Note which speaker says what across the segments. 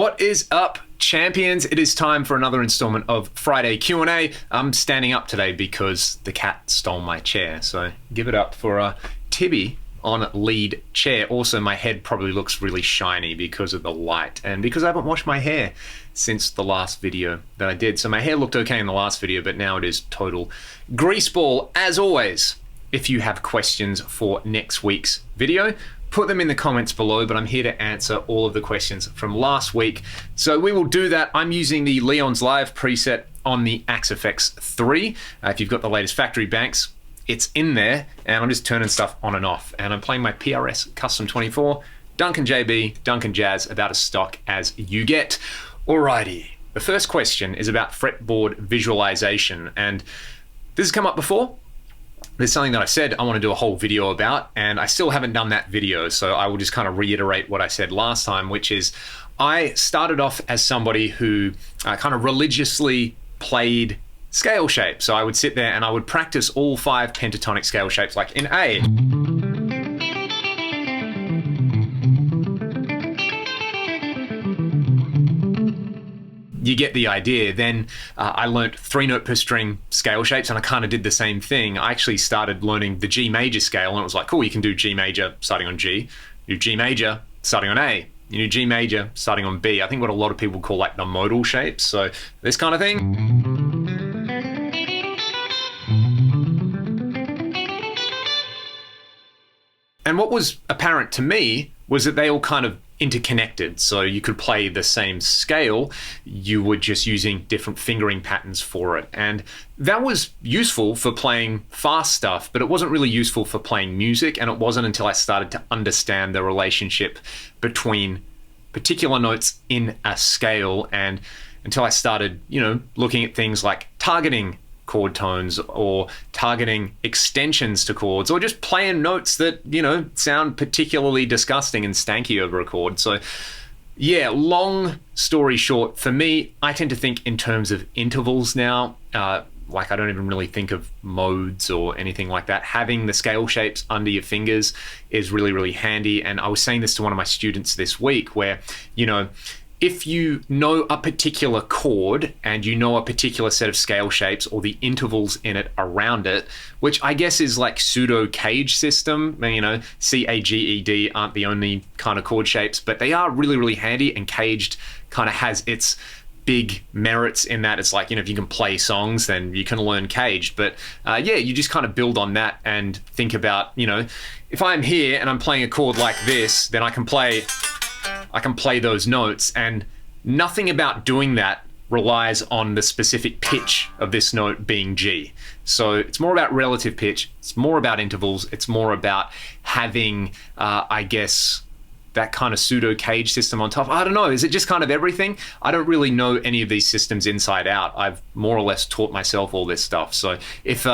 Speaker 1: What is up, champions? It is time for another installment of Friday Q&A. I'm standing up today because the cat stole my chair, so give it up for Tibby on lead chair. Also, my head probably looks really shiny because of the light and because I haven't washed my hair since the last video that I did. So my hair looked okay in the last video, but now it is total greaseball. As always, if you have questions for next week's video, put them in the comments below, but I'm here to answer all of the questions from last week. So we will do that. I'm using the Leon's Live preset on the Axe FX 3. If you've got the latest factory banks, it's in there, and I'm just turning stuff on and off. And I'm playing my PRS Custom 24, Duncan JB, Duncan Jazz, about as stock as you get. Alrighty, the first question is about fretboard visualization, and this has come up before. There's something that I said I want to do a whole video about, and I still haven't done that video, so I will just kind of reiterate what I said last time, which is I started off as somebody who kind of religiously played scale shapes. So I would sit there and I would practice all 5 pentatonic scale shapes, like in A. You get the idea. Then I learnt 3-note per string scale shapes, and I kind of did the same thing. I actually started learning the G major scale, and it was like, cool, you can do G major starting on G, you do G major starting on A, you do G major starting on B. I think what a lot of people call like the modal shapes. So this kind of thing. And what was apparent to me was that they all kind of interconnected. So you could play the same scale, you were just using different fingering patterns for it. And that was useful for playing fast stuff, but it wasn't really useful for playing music. And it wasn't until I started to understand the relationship between particular notes in a scale, and until I started, looking at things like targeting chord tones or targeting extensions to chords, or just playing notes that, sound particularly disgusting and stanky over a chord. So yeah, long story short, for me, I tend to think in terms of intervals now. Like I don't even really think of modes or anything like that. Having the scale shapes under your fingers is really, really handy. And I was saying this to one of my students this week where, if you know a particular chord and you know a particular set of scale shapes or the intervals in it around it, which I guess is like pseudo cage system, C, A, G, E, D aren't the only kind of chord shapes, but they are really, really handy, and caged kind of has its big merits in that it's like, if you can play songs, then you can learn caged. But yeah, you just kind of build on that and think about, if I'm here and I'm playing a chord like this, then I can play those notes, and nothing about doing that relies on the specific pitch of this note being G. So it's more about relative pitch, it's more about intervals, it's more about having, I guess, that kind of pseudo cage system on top. I don't know, is it just kind of everything? I don't really know any of these systems inside out. I've more or less taught myself all this stuff. So if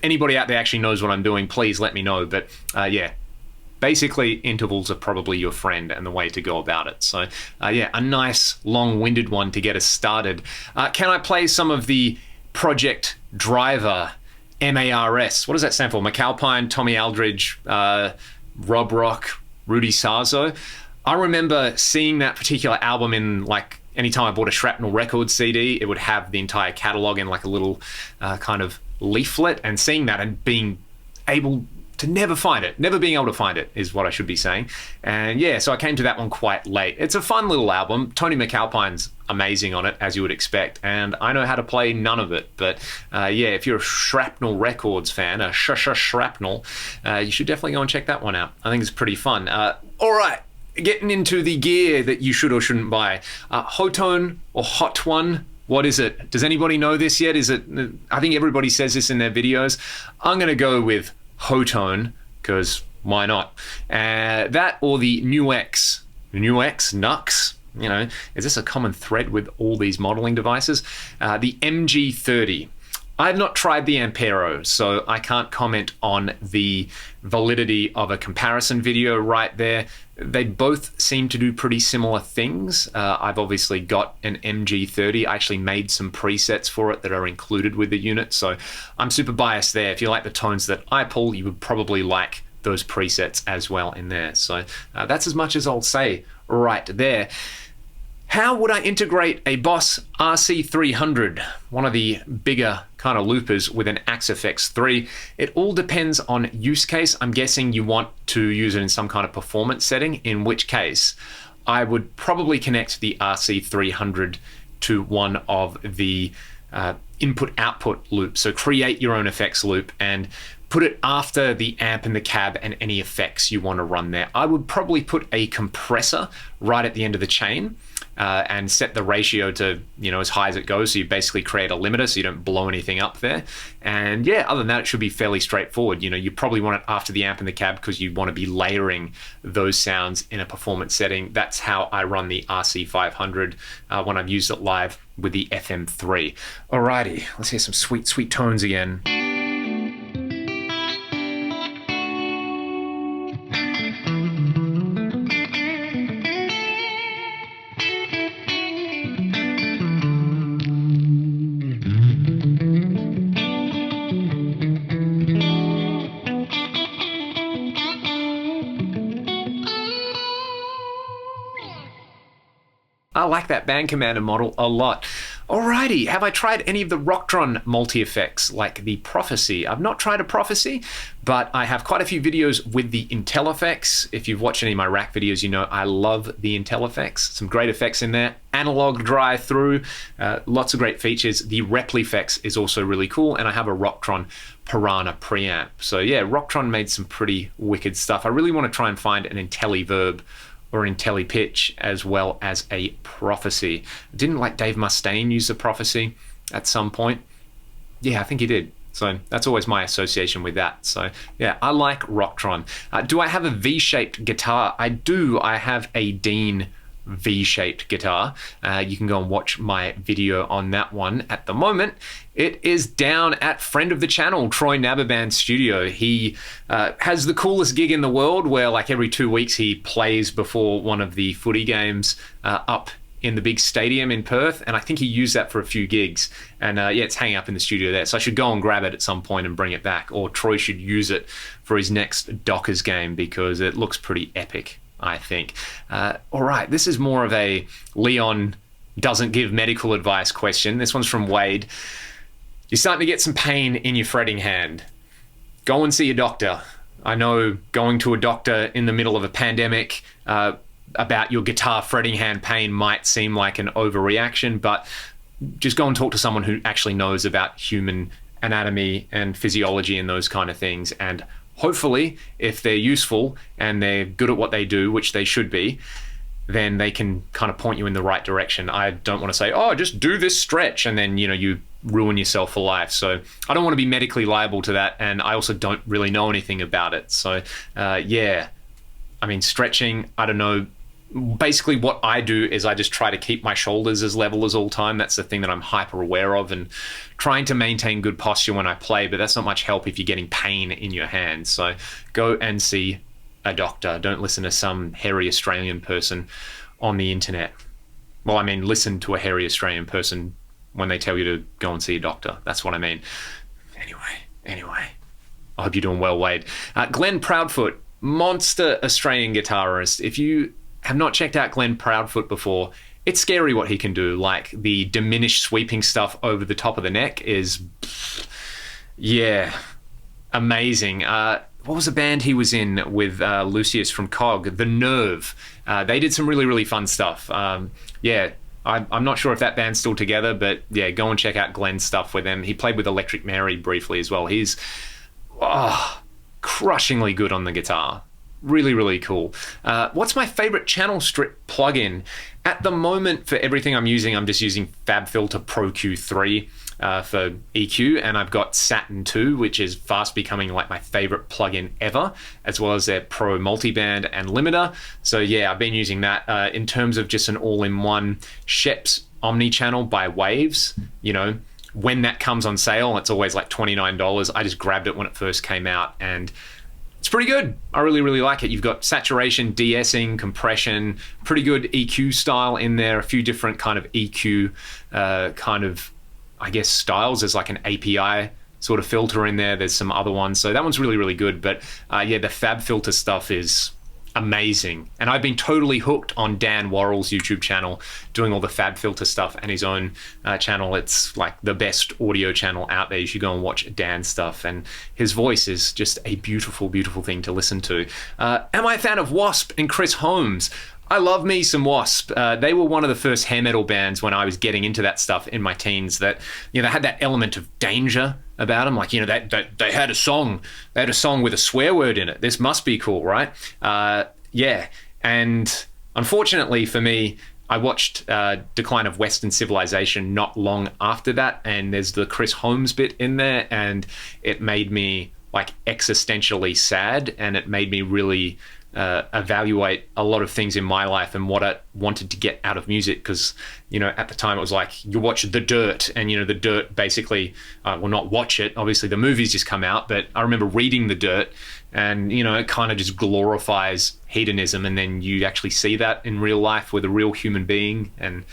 Speaker 1: anybody out there actually knows what I'm doing, please let me know. But yeah. Basically, intervals are probably your friend and the way to go about it. So yeah, a nice long-winded one to get us started. Can I play some of the Project Driver MARS? What does that stand for? McAlpine, Tommy Aldridge, Rob Rock, Rudy Sarzo. I remember seeing that particular album in like anytime I bought a Shrapnel Records CD, it would have the entire catalog in like a little kind of leaflet, and seeing that and being able to never being able to find it is what I should be saying. And yeah, so I came to that one quite late. It's a fun little album. Tony McAlpine's amazing on it, as you would expect, and I know how to play none of it. But yeah, if you're a Shrapnel Records fan, a Shrapnel, you should definitely go and check that one out. I think it's pretty fun. All right, getting into the gear that you should or shouldn't buy. Hotone or Hot One, what is it? Does anybody know this yet? Is it? I think everybody says this in their videos. I'm gonna go with Hotone, because why not? That or the NUX, Nux, is this a common thread with all these modeling devices? The MG30. I've not tried the Ampero, so I can't comment on the validity of a comparison video right there. They both seem to do pretty similar things. I've obviously got an MG30. I actually made some presets for it that are included with the unit, so I'm super biased there. If you like the tones that I pull, you would probably like those presets as well in there. So that's as much as I'll say right there. How would I integrate a Boss RC300, one of the bigger kind of loopers, with an Axe-FX 3? It all depends on use case. I'm guessing you want to use it in some kind of performance setting, in which case I would probably connect the RC300 to one of the input-output loops. So create your own effects loop and put it after the amp and the cab and any effects you want to run there. I would probably put a compressor right at the end of the chain and set the ratio to, as high as it goes. So you basically create a limiter so you don't blow anything up there. And yeah, other than that, it should be fairly straightforward. You probably want it after the amp and the cab because you want to be layering those sounds in a performance setting. That's how I run the RC500 when I've used it live with the FM3. Alrighty, let's hear some sweet, sweet tones again. I like that band commander model a lot. Alrighty, have I tried any of the Rocktron multi-effects like the Prophecy? I've not tried a Prophecy, but I have quite a few videos with the Intel effects. If you've watched any of my rack videos, you know I love the Intel effects. Some great effects in there. Analog drive through, lots of great features. The Replifex is also really cool, and I have a Rocktron Piranha preamp. So yeah, Rocktron made some pretty wicked stuff. I really want to try and find an IntelliVerb or an IntelliPitch as well as a Prophecy. Didn't like Dave Mustaine use the Prophecy at some point? Yeah, I think he did. So that's always my association with that. So yeah, I like Rocktron. Do I have a V-shaped guitar? I do. I have a Dean V-shaped guitar. You can go and watch my video on that one. At the moment, it is down at friend of the channel, Troy Naberband's studio. He has the coolest gig in the world where like every 2 weeks he plays before one of the footy games up in the big stadium in Perth, and I think he used that for a few gigs, and yeah, it's hanging up in the studio there, so I should go and grab it at some point and bring it back, or Troy should use it for his next Dockers game because it looks pretty epic, I think. All right, this is more of a Leon doesn't give medical advice question. This one's from Wade. You're starting to get some pain in your fretting hand. Go and see a doctor. I know going to a doctor in the middle of a pandemic about your guitar fretting hand pain might seem like an overreaction, but just go and talk to someone who actually knows about human anatomy and physiology and those kind of things, and hopefully, if they're useful and they're good at what they do, which they should be, then they can kind of point you in the right direction. I don't want to say, oh, just do this stretch, and then, you ruin yourself for life. So I don't want to be medically liable to that, and I also don't really know anything about it. So yeah, I mean, stretching, I don't know. Basically what I do is I just try to keep my shoulders as level as all time. That's the thing that I'm hyper aware of, and trying to maintain good posture when I play, but that's not much help if you're getting pain in your hands. So go and see a doctor. Don't listen to some hairy Australian person on the internet. Well, I mean, listen to a hairy Australian person when they tell you to go and see a doctor. That's what I mean. Anyway, I hope you're doing well, Wade. Glenn Proudfoot, monster Australian guitarist. If you have not checked out Glenn Proudfoot before, it's scary what he can do. Like the diminished sweeping stuff over the top of the neck is, yeah, amazing. What was the band he was in with Lucius from Cog? The Nerve. They did some really, really fun stuff. Yeah, I'm not sure if that band's still together, but yeah, go and check out Glenn's stuff with them. He played with Electric Mary briefly as well. He's crushingly good on the guitar. Really, really cool. What's my favorite channel strip plugin? At the moment, for everything I'm just using FabFilter Pro Q3 for EQ, and I've got Saturn 2, which is fast becoming like my favorite plugin ever, as well as their Pro Multiband and Limiter. So yeah, I've been using that. In terms of just an all-in-one, Shep's Omnichannel by Waves, when that comes on sale, it's always like $29. I just grabbed it when it first came out, and it's pretty good. I really, really like it. You've got saturation, de-essing, compression, pretty good EQ style in there, a few different kind of EQ I guess, styles. There's like an API sort of filter in there. There's some other ones. So that one's really, really good. But yeah, the FabFilter stuff is amazing. And I've been totally hooked on Dan Worrell's YouTube channel, doing all the Fab Filter stuff, and his own channel. It's like the best audio channel out there. You should go and watch Dan's stuff. And his voice is just a beautiful, beautiful thing to listen to. Am I a fan of W.A.S.P and Chris Holmes? I love me some W.A.S.P. They were one of the first hair metal bands when I was getting into that stuff in my teens that, you know, they had that element of danger about them. Like, you know, they had a song. They had a song with a swear word in it. This must be cool, right? Yeah. And unfortunately for me, I watched Decline of Western Civilization not long after that. And there's the Chris Holmes bit in there. And it made me like existentially sad. And it made me really evaluate a lot of things in my life and what I wanted to get out of music. Because, you know, at the time it was like, you watch The Dirt, and, you know, The Dirt basically, well, not watch it, obviously the movie's just come out, but I remember reading The Dirt, and, you know, it kind of just glorifies hedonism, and then you actually see that in real life with a real human being, and,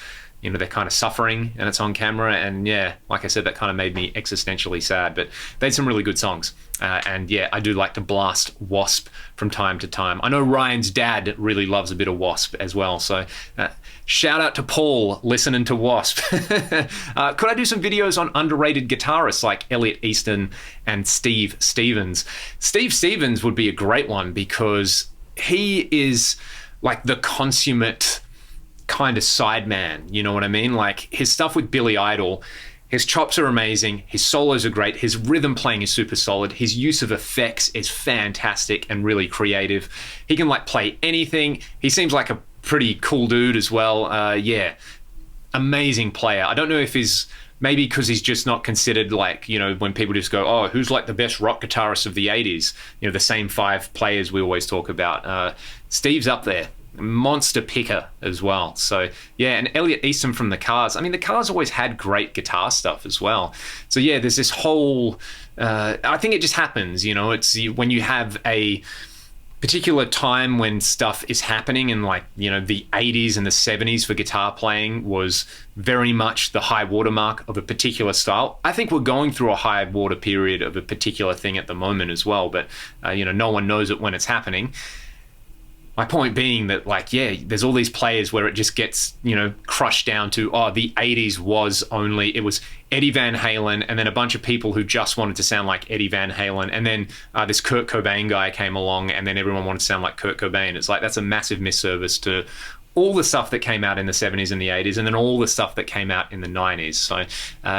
Speaker 1: you know, they're kind of suffering and it's on camera. And yeah, like I said, that kind of made me existentially sad, but they had some really good songs. And yeah, I do like to blast W.A.S.P from time to time. I know Ryan's dad really loves a bit of W.A.S.P as well. So shout out to Paul listening to W.A.S.P. Could I do some videos on underrated guitarists like Elliot Easton and Steve Stevens? Steve Stevens would be a great one because he is like the consummate kind of sideman, you know what I mean? Like his stuff with Billy Idol, his chops are amazing, his solos are great, his rhythm playing is super solid, his use of effects is fantastic and really creative. He can like play anything. He seems like a pretty cool dude as well. Yeah, amazing player. I don't know if he's, maybe because he's just not considered like, you know, when people just go, oh, who's like the best rock guitarist of the 80s? You know, the same 5 players we always talk about. Steve's up there. Monster picker as well. So yeah, and Elliot Easton from the Cars. I mean, the Cars always had great guitar stuff as well. So yeah, there's this whole, I think it just happens, you know, it's when you have a particular time when stuff is happening, and like, you know, the 80s and the 70s for guitar playing was very much the high watermark of a particular style. I think we're going through a high water period of a particular thing at the moment as well, but you know, no one knows it when it's happening. My point being that, like, yeah, there's all these players where it just gets, you know, crushed down to, oh, the 80s was only, it was Eddie Van Halen, and then a bunch of people who just wanted to sound like Eddie Van Halen, and then this Kurt Cobain guy came along, and then everyone wanted to sound like Kurt Cobain. It's like, that's a massive misservice to all the stuff that came out in the 70s and the 80s, and then all the stuff that came out in the 90s. So,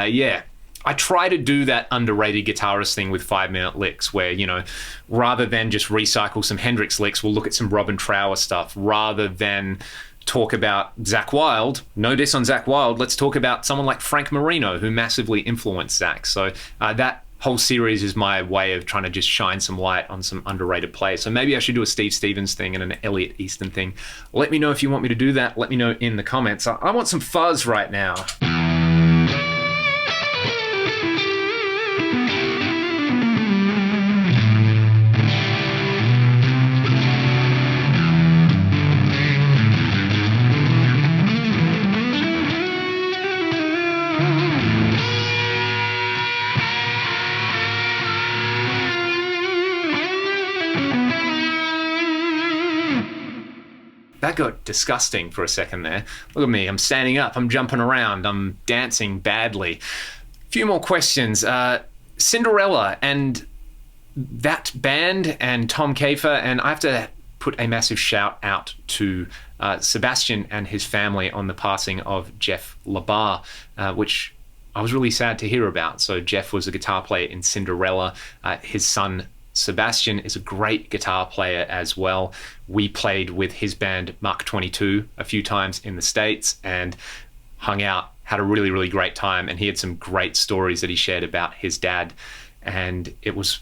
Speaker 1: yeah. I try to do that underrated guitarist thing with 5-minute licks where, you know, rather than just recycle some Hendrix licks, we'll look at some Robin Trower stuff. Rather than talk about Zakk Wylde, no diss on Zakk Wylde, let's talk about someone like Frank Marino, who massively influenced Zakk. So that whole series is my way of trying to just shine some light on some underrated players. So maybe I should do a Steve Stevens thing and an Elliot Easton thing. Let me know if you want me to do that. Let me know in the comments. I want some fuzz right now. That got disgusting for a second there. Look at me, I'm standing up, I'm jumping around, I'm dancing badly. A few more questions. Cinderella and that band and Tom Kafer, and I have to put a massive shout out to Sebastian and his family on the passing of Jeff LaBar, which I was really sad to hear about. So Jeff was a guitar player in Cinderella. His son Sebastian is a great guitar player as well. We played with his band Mark 22 a few times in the States and hung out, had a really, really great time. And he had some great stories that he shared about his dad. And it was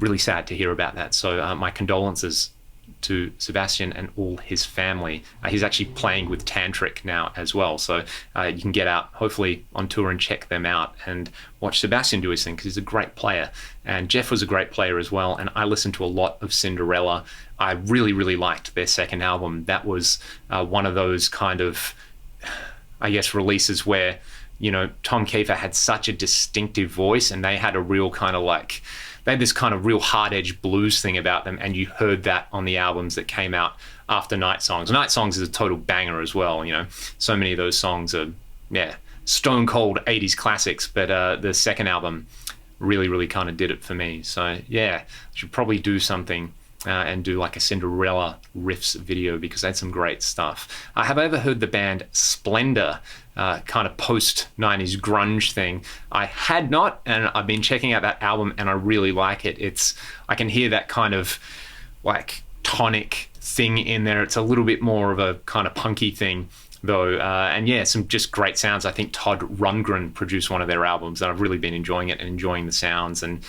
Speaker 1: really sad to hear about that. So my condolences to Sebastian and all his family. He's actually playing with Tantric now as well. So you can get out, hopefully, on tour and check them out and watch Sebastian do his thing, because he's a great player. And Jeff was a great player as well. And I listened to a lot of Cinderella. I really, really liked their second album. That was one of those kind of, I guess, releases where you know, Tom Kiefer had such a distinctive voice, and they had a real kind of like, they had this kind of real hard-edged blues thing about them, and you heard that on the albums that came out after Night Songs. Night Songs is a total banger as well, you know. So many of those songs are, yeah, stone cold 80s classics, but the second album really kind of did it for me. So yeah, I should probably do something and do like a Cinderella riffs video, because they had some great stuff. Have I ever heard the band Splendor, kind of post-90s grunge thing? I had not, and I've been checking out that album and I really like it. I can hear that kind of like tonic thing in there. It's a little bit more of a kind of punky thing though, and yeah, some just great sounds. I think Todd Rundgren produced one of their albums, and I've really been enjoying it and enjoying the sounds, and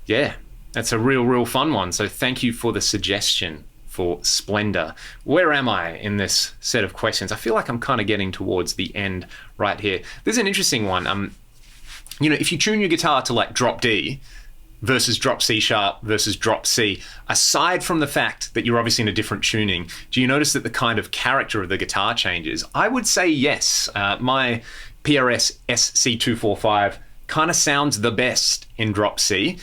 Speaker 1: yeah, that's a real fun one. So thank you for the suggestion for Splendor. Where am I in this set of questions? I feel like I'm kind of getting towards the end right here. There's an interesting one. You know, if you tune your guitar to like drop D versus drop C sharp versus drop C, aside from the fact that you're obviously in a different tuning, do you notice that the kind of character of the guitar changes? I would say yes. My PRS SC245 kind of sounds the best in drop C.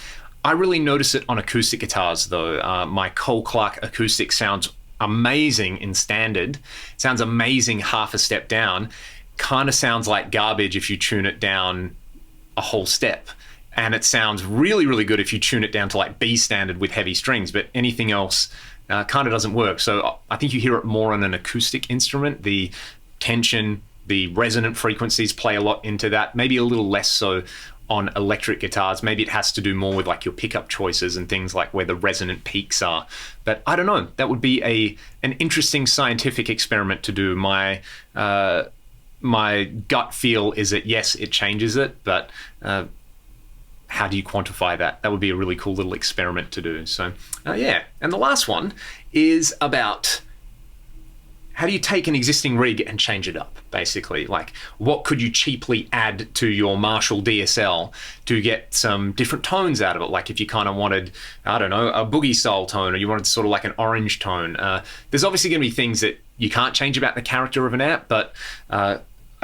Speaker 1: I really notice it on acoustic guitars though. My Cole Clark acoustic sounds amazing in standard, sounds amazing half a step down, kind of sounds like garbage if you tune it down a whole step. And it sounds really good if you tune it down to like B standard with heavy strings, but anything else kind of doesn't work. So I think you hear it more on an acoustic instrument. The tension, the resonant frequencies play a lot into that, maybe a little less so on electric guitars. Maybe it has to do more with like your pickup choices and things like where the resonant peaks are. But I don't know, that would be an interesting scientific experiment to do. My gut feel is that yes, it changes it, but how do you quantify that? That would be a really cool little experiment to do. So yeah, and the last one is about how do you take an existing rig and change it up, basically? Like, what could you cheaply add to your Marshall DSL to get some different tones out of it? Like if you kind of wanted, I don't know, a boogie style tone, or you wanted sort of like an orange tone. There's obviously going to be things that you can't change about the character of an amp, but a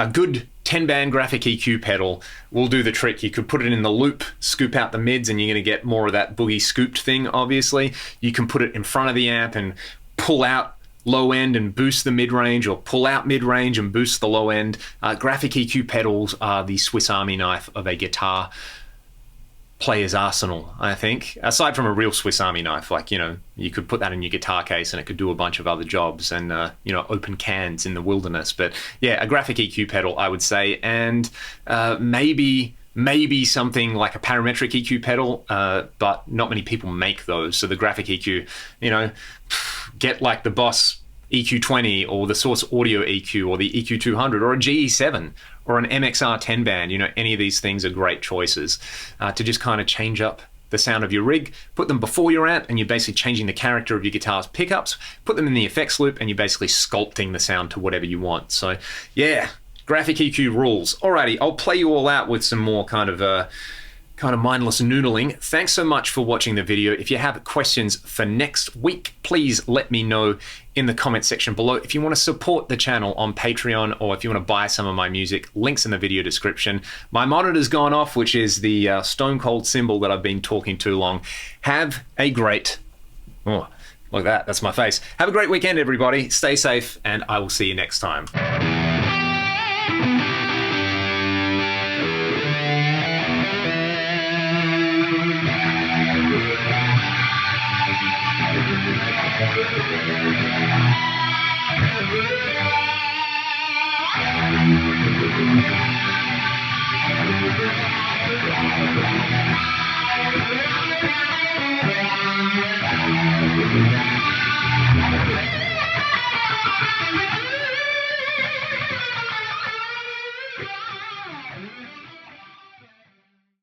Speaker 1: good 10-band graphic EQ pedal will do the trick. You could put it in the loop, scoop out the mids, and you're going to get more of that boogie scooped thing, obviously. You can put it in front of the amp and pull out low end and boost the mid-range, or pull out mid-range and boost the low end. Graphic EQ pedals are the Swiss Army knife of a guitar player's arsenal, I think. Aside from a real Swiss Army knife, like, you know, you could put that in your guitar case and it could do a bunch of other jobs, and, you know, open cans in the wilderness. But yeah, a graphic EQ pedal, I would say, and maybe something like a parametric EQ pedal, but not many people make those. So the graphic EQ, you know, get like the Boss EQ20 or the Source Audio EQ or the EQ200 or a GE7 or an MXR 10 band. You know, any of these things are great choices to just kind of change up the sound of your rig. Put them before your amp and you're basically changing the character of your guitar's pickups. Put them in the effects loop and you're basically sculpting the sound to whatever you want. So yeah, graphic EQ rules. Alrighty, I'll play you all out with some more kind of mindless noodling. Thanks so much for watching the video. If you have questions for next week, please let me know in the comment section below. If you want to support the channel on Patreon, or if you want to buy some of my music, links in the video description. My monitor's gone off, which is the stone cold symbol that I've been talking too long. Have a great, oh, look at that, that's my face. Have a great weekend, everybody. Stay safe, and I will see you next time. Thank you.